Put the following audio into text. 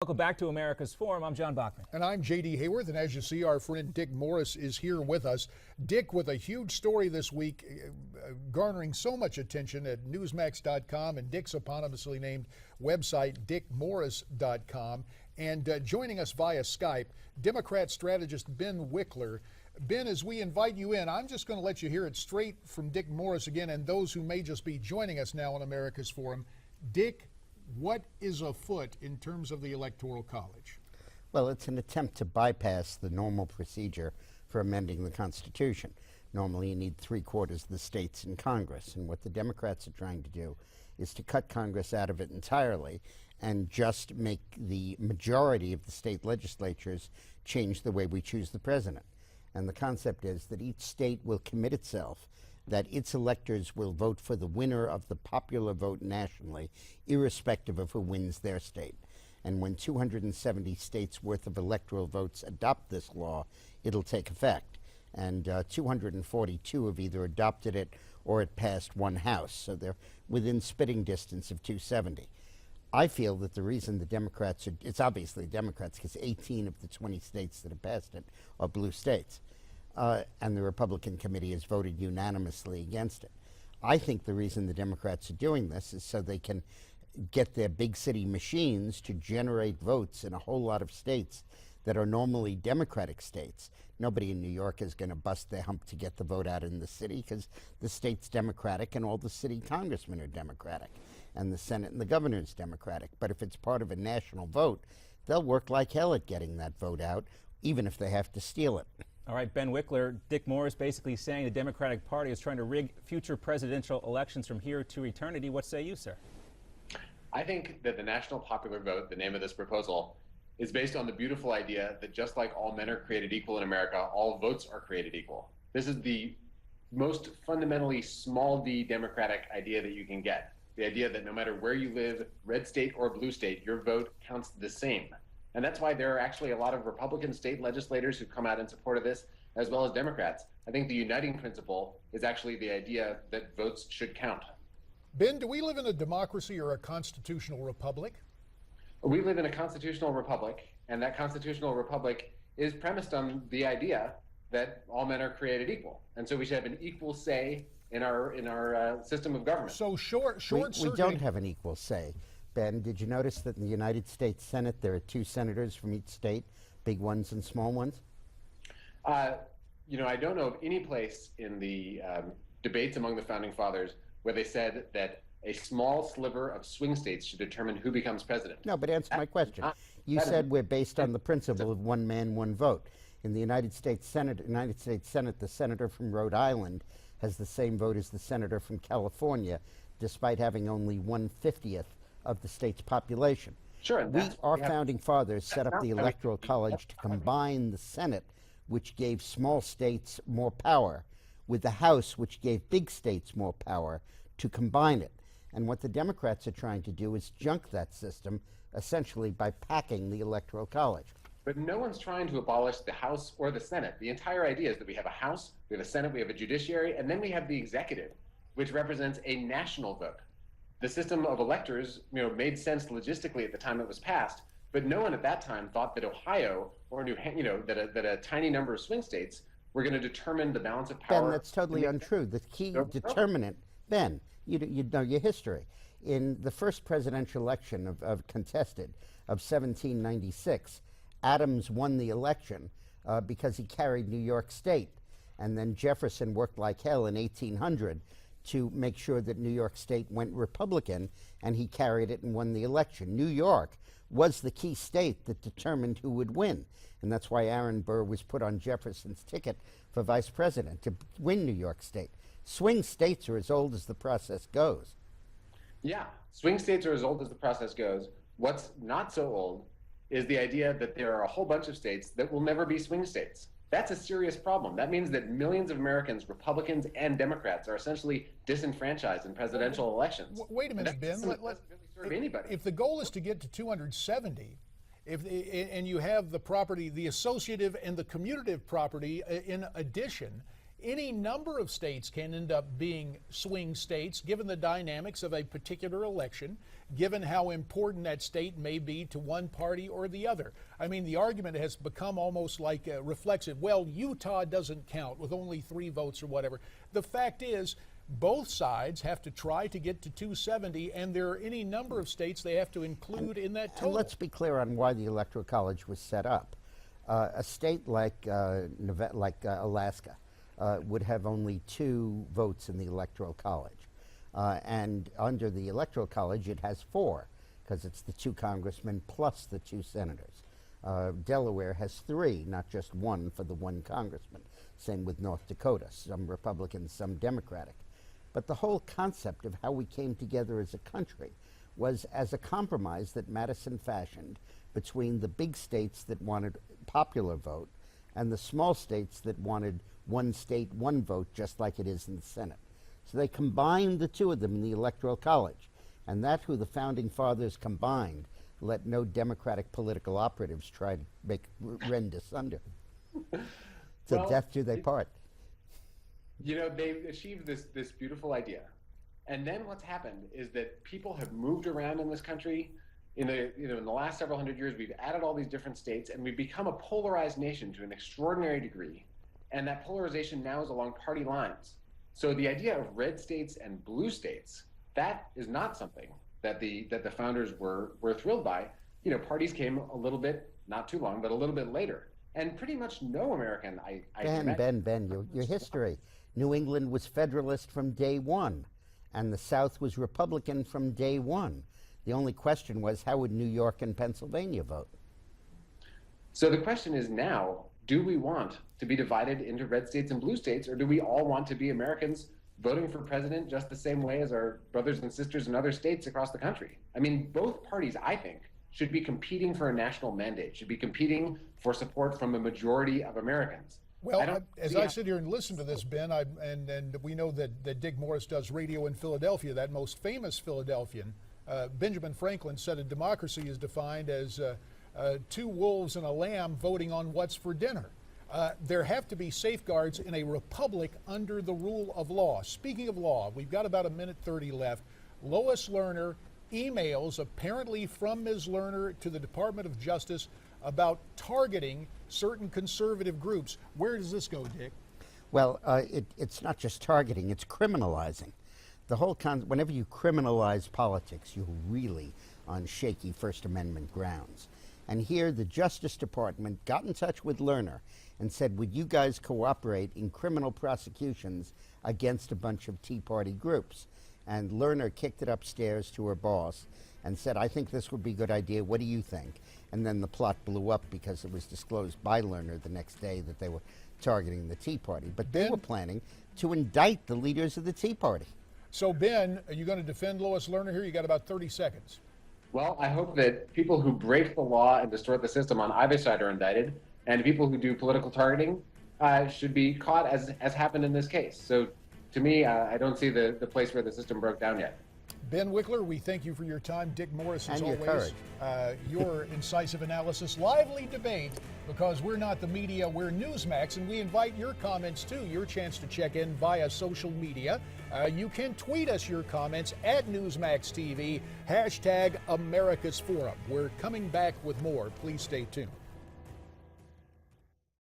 Welcome back to America's Forum. I'm John Bachman. And I'm J.D. Hayworth, and as you see, our friend Dick Morris is here with us. Dick, with a huge story this week, garnering so much attention at Newsmax.com and Dick's eponymously named website, dickmorris.com. And joining us via Skype, Democrat strategist Ben Wikler. Ben, as we invite you in, I'm just going to let you hear it straight from Dick Morris again, and those who may just be joining us now on America's Forum. Dick, what is afoot in terms of the Electoral College? Well, it's an attempt to bypass the normal procedure for amending the Constitution. Normally, you need 3/4 of the states in Congress, and what the Democrats are trying to do is to cut Congress out of it entirely and just make the majority of the state legislatures change the way we choose the president. And the concept is that each state will commit itself that its electors will vote for the winner of the popular vote nationally, irrespective of who wins their state. And when 270 states worth of electoral votes adopt this law, it'll take effect. And 242 have either adopted it or it passed one house, so they're within spitting distance of 270. I feel that the reason the Democrats it's obviously Democrats, because 18 of the 20 states that have passed it are blue states. And the Republican committee has voted unanimously against it. I think the reason the Democrats are doing this is so they can get their big city machines to generate votes in a whole lot of states that are normally Democratic states. Nobody in New York is going to bust their hump to get the vote out in the city because the state's Democratic and all the city congressmen are Democratic and the Senate and the governor is Democratic. But if it's part of a national vote, they'll work like hell at getting that vote out, even if they have to steal it. All right, Ben Wikler, Dick Morris basically saying the Democratic Party is trying to rig future presidential elections from here to eternity. What say you, sir? I think that the national popular vote, the name of this proposal, is based on the beautiful idea that just like all men are created equal in America, all votes are created equal. This is the most fundamentally small d democratic idea that you can get. The idea that no matter where you live, red state or blue state, your vote counts the same. And that's why there are actually a lot of Republican state legislators who come out in support of this, as well as Democrats. I think the uniting principle is actually the idea that votes should count. Ben, do we live in a democracy or a constitutional republic? We live in a constitutional republic, and that constitutional republic is premised on the idea that all men are created equal. And so we should have an equal say in our system of government. So we don't have an equal say. Ben, did you notice that in the United States Senate there are 2 senators from each state, big ones and small ones? You know, I don't know of any place in the debates among the Founding Fathers where they said that a small sliver of swing states should determine who becomes president. No, but answer my question. You said we're based on the principle of one man, one vote. In the United States Senate, the senator from Rhode Island has the same vote as the senator from California, despite having only 1/50th of the state's population. Sure. Our founding fathers set up the Electoral College to combine the Senate, which gave small states more power, with the House, which gave big states more power, to combine it. And what the Democrats are trying to do is junk that system, essentially by packing the Electoral College. But no one's trying to abolish the House or the Senate. The entire idea is that we have a House, we have a Senate, we have a judiciary, and then we have the executive, which represents a national vote. The system of electors, made sense logistically at the time it was passed, but no one at that time thought that Ohio or that a tiny number of swing states were going to determine the balance of power. Ben, that's totally untrue. The key determinant, Ben, you know your history. In the first presidential election of contested of 1796, Adams won the election because he carried New York State, and then Jefferson worked like hell in 1800 to make sure that New York State went Republican, and he carried it and won the election. New York was the key state that determined who would win, and that's why Aaron Burr was put on Jefferson's ticket for vice president, to win New York State. Swing states are as old as the process goes. Yeah, swing states are as old as the process goes. What's not so old is the idea that there are a whole bunch of states that will never be swing states. That's a serious problem. That means that millions of Americans, Republicans and Democrats, are essentially disenfranchised in presidential elections. Wait a minute, Ben. Doesn't really serve anybody. If the goal is to get to 270, and you have the property, the associative and the commutative property in addition, any number of states can end up being swing states given the dynamics of a particular election, given how important that state may be to one party or the other. I mean, the argument has become almost like reflexive. Well, Utah doesn't count with only 3 votes or whatever. The fact is, both sides have to try to get to 270, and there are any number of states they have to include in that total. And let's be clear on why the Electoral College was set up. A state like Alaska would have only 2 votes in the Electoral College. And under the Electoral College, it has 4, because it's the 2 congressmen plus the 2 senators. Delaware has 3, not just 1 for the 1 congressman. Same with North Dakota, some Republican, some Democratic. But the whole concept of how we came together as a country was as a compromise that Madison fashioned between the big states that wanted popular vote and the small states that wanted 1 state, 1 vote, just like it is in the Senate. So they combined the 2 of them in the Electoral College, and that who the Founding Fathers combined let no Democratic political operatives try to rend asunder. Till Well, death do they part. You know, they've achieved this beautiful idea. And then what's happened is that people have moved around in this country. In the last several hundred years, we've added all these different states, and we've become a polarized nation to an extraordinary degree. And that polarization now is along party lines. So the idea of red states and blue states, that is not something that the founders were thrilled by. You know, parties came a little bit, not too long, but a little bit later. And pretty much no American, Ben, your history. New England was Federalist from day 1, and the South was Republican from day 1. The only question was, how would New York and Pennsylvania vote? So the question is now, do we want to be divided into red states and blue states, or do we all want to be Americans voting for president just the same way as our brothers and sisters in other states across the country? I mean, both parties, I think, should be competing for a national mandate, should be competing for support from a majority of Americans. Well, as I sit here and listen to this, Ben, and we know that Dick Morris does radio in Philadelphia, that most famous Philadelphian. Benjamin Franklin said a democracy is defined as 2 wolves and a lamb voting on what's for dinner. There have to be safeguards in a republic under the rule of law. Speaking of law, we've got about 1:30 left. Lois Lerner emails apparently from Ms. Lerner to the Department of Justice about targeting certain conservative groups. Where does this go, Dick? Well, it's not just targeting, it's criminalizing. The whole whenever you criminalize politics, you're really on shaky First Amendment grounds. And here the Justice Department got in touch with Lerner and said, would you guys cooperate in criminal prosecutions against a bunch of Tea Party groups? And Lerner kicked it upstairs to her boss and said, I think this would be a good idea. What do you think? And then the plot blew up because it was disclosed by Lerner the next day that they were targeting the Tea Party. But they were planning to indict the leaders of the Tea Party. So, Ben, are you going to defend Lois Lerner here? You got about 30 seconds. Well, I hope that people who break the law and distort the system on either side are indicted, and people who do political targeting should be caught, as happened in this case. So, to me, I don't see the place where the system broke down yet. Ben Wikler, we thank you for your time. Dick Morris, as And your always. courage. Your incisive analysis, lively debate, because we're not the media, we're Newsmax, and we invite your comments too. Your chance to check in via social media. You can tweet us your comments at Newsmax TV, #America's Forum. We're coming back with more. Please stay tuned.